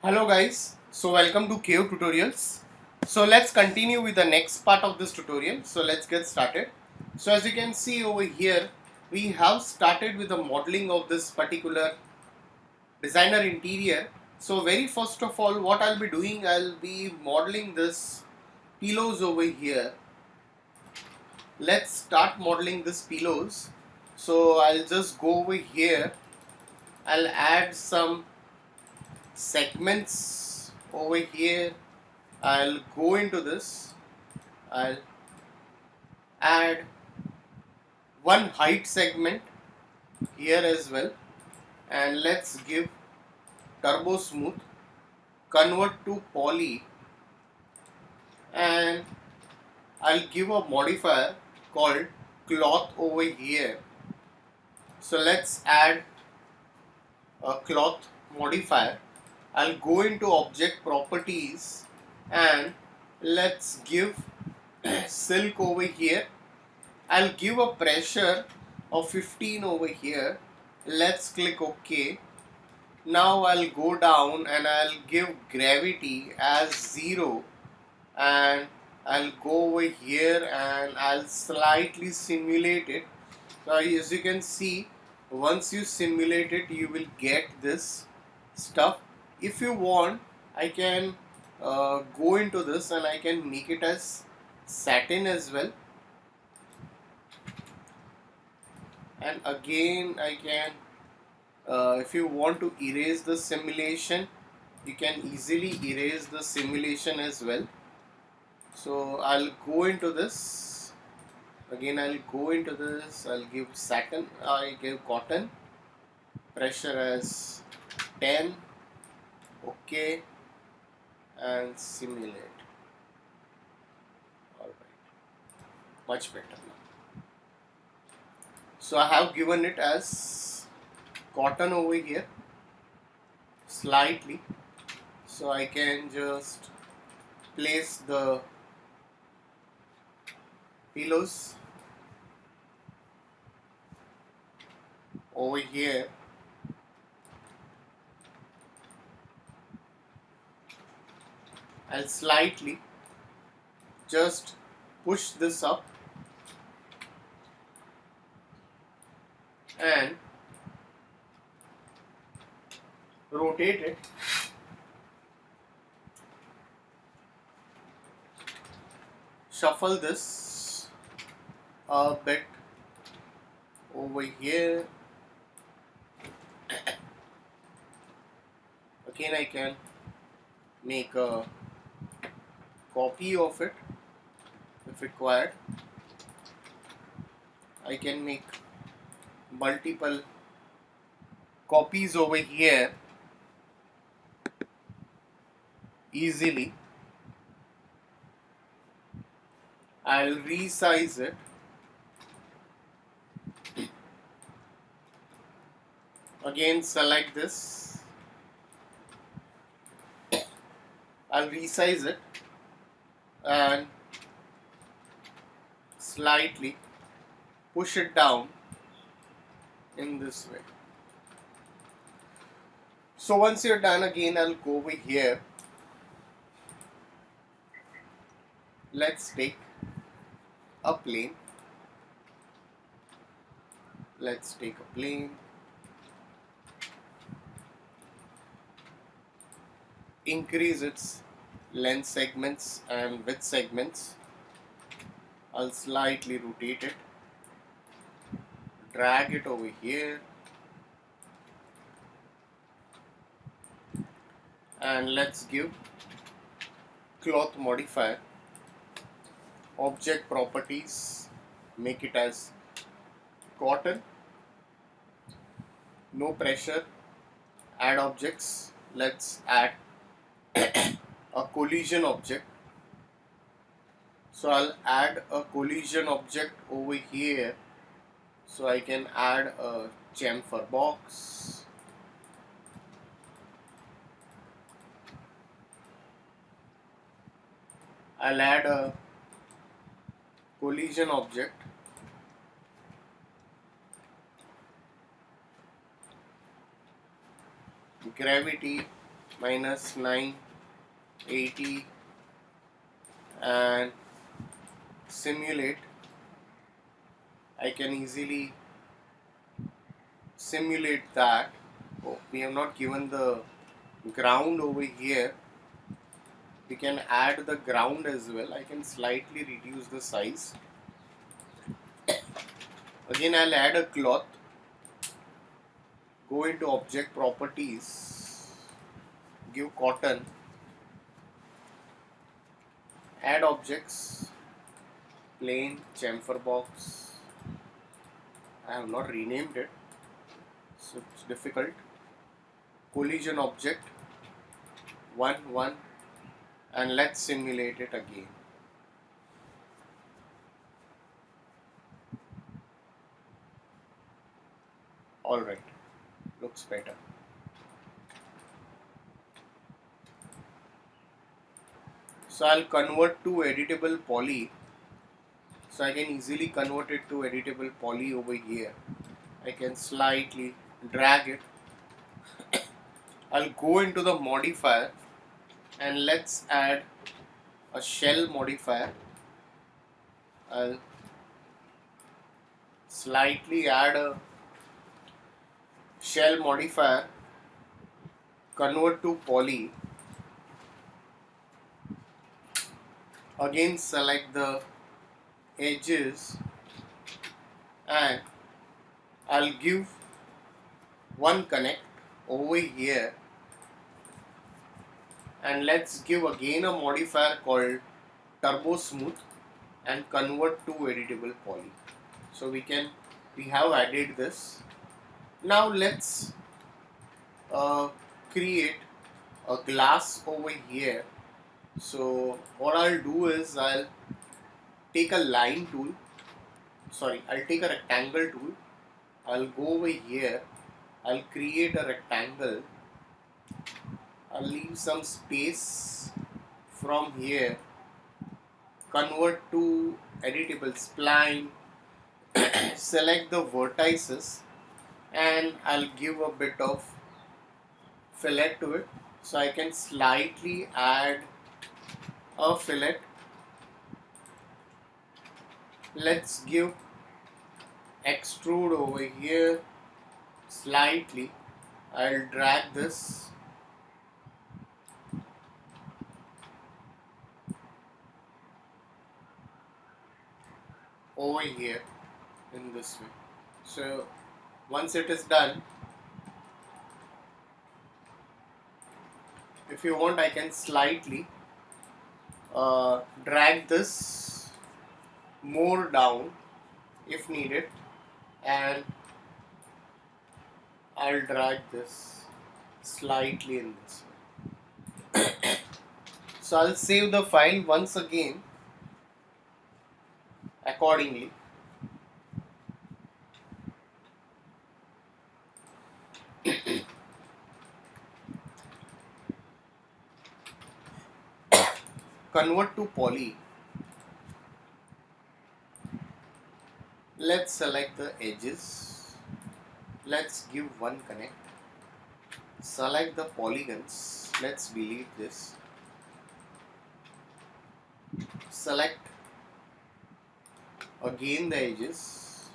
Hello guys, so welcome to KO tutorials. So let's continue with the next part of this tutorial. So let's get started. So as you can see over here, we have started with the modeling of this particular designer interior. So very first of all, what I'll be doing, I'll be modeling this pillows over here. Let's start modeling this pillows. So I'll just go over here. I'll add some segments over here. I'll go into this. I'll add one height segment here as well, and let's give turbo smooth, convert to poly, and I'll give a modifier called cloth over here. So let's add a cloth modifier. I'll go into object properties and let's give silk over here. I'll give a pressure of 15 over here. Let's click OK. Now I'll go down and I'll give gravity as 0, and I'll go over here and I'll slightly simulate it. So as you can see, once you simulate it, you will get this stuff. If you want, I can go into this and I can make it as satin as well. And again I can, if you want to erase the simulation, you can easily erase the simulation as well. So I'll go into this again. I'll go into this. I'll give satin. I give cotton. Pressure as 10. Okay, and simulate. All right, much better now. So I have given it as cotton over here slightly, so I can just place the pillows over here. I'll slightly just push this up and rotate it. Shuffle this a bit over here. Again, I can make a copy of it if required. I can make multiple copies over here easily. I'll resize it. Again, select this. I'll resize it and slightly push it down in this way. So once you're done, again I'll go over here. Let's take a plane. Let's take a plane. Increase its length segments and width segments. I'll slightly rotate it. Drag it over here. And let's give cloth modifier. Object properties, make it as cotton. No pressure. Add objects. Let's add a collision object. So I'll add a collision object over here. So I can add a chamfer box. I'll add a collision object. Gravity minus 980 and simulate. I can easily simulate that. Oh, we have not given the ground over here. We can add the ground as well. I can slightly reduce the size. Again, I'll add a cloth. Go into object properties. Give cotton. Add objects. Plain chamfer box. I have not renamed it, so it's difficult. Collision object 1 1, and let's simulate it again. Alright, looks better. So I'll convert to editable poly. So I can easily convert it to editable poly over here. I can slightly drag it. I'll go into the modifier and let's add a shell modifier. I'll slightly add a shell modifier, convert to poly. Again select the edges and I'll give one connect over here, and let's give again a modifier called turbo smooth and convert to editable poly. So we have added this. Now let's create a glass over here. So what I'll do is I'll take a line tool. I'll take a rectangle tool. I'll go over here. I'll create a rectangle. I'll leave some space from here. Convert to editable spline. Select the vertices and I'll give a bit of fillet to it. So I can slightly add a fillet. Let's give extrude over here slightly. I'll drag this over here in this way. So once it is done, if you want, I can slightly drag this more down if needed, and I'll drag this slightly in this way. So I'll save the file once again accordingly. Convert to poly. Let's select the edges. Let's give one connect. Select the polygons. Let's delete this. Select again the edges.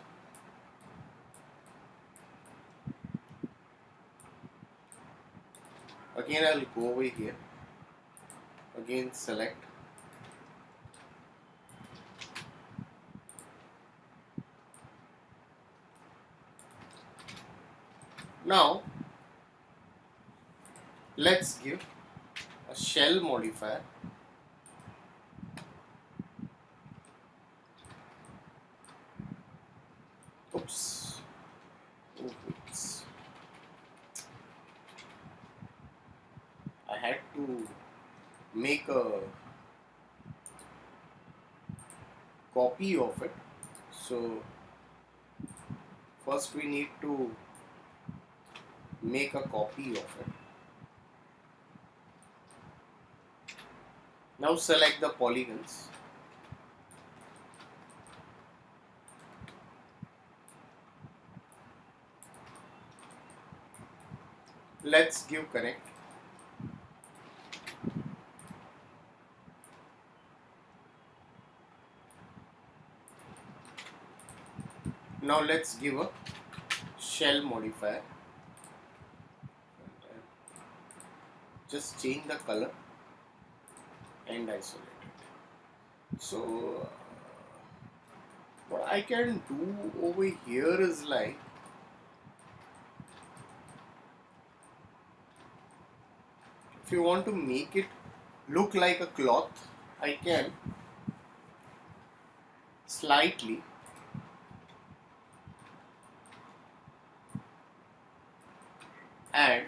Again I'll go over here. Again select. Now let's give a shell modifier. Oops. Oops. I had to make a copy of it. So first we need to make a copy of it. Now select the polygons. Let's give connect. Now let's give a shell modifier. Just change the color and isolate it. So what I can do over here is like, if you want to make it look like a cloth, I can slightly add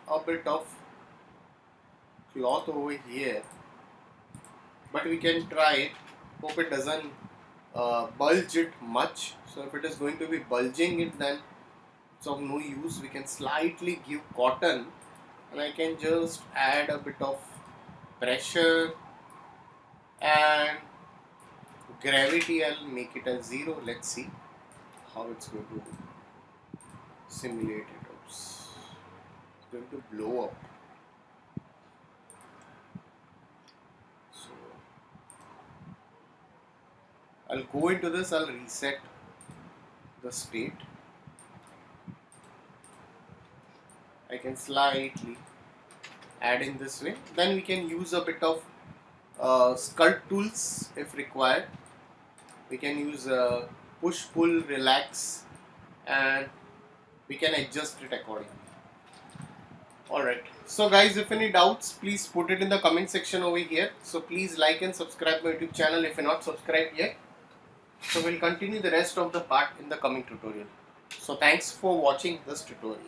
a bit of cloth over here, but we can try it. Hope it doesn't bulge it much. So if it is going to be bulging it, then it's of no use. We can slightly give cotton, and I can just add a bit of pressure and gravity. I'll make it as 0. Let's see how it's going to simulate it. Oops. It's going to blow up. So I'll go into this, I'll reset the state. I can slightly add in this way. Then we can use a bit of sculpt tools if required. We can use push, pull, relax, and we can adjust it accordingly. Alright, so guys, if any doubts, please put it in the comment section over here. So please like and subscribe my YouTube channel if you're not subscribed yet. So we'll continue the rest of the part in the coming tutorial. So thanks for watching this tutorial.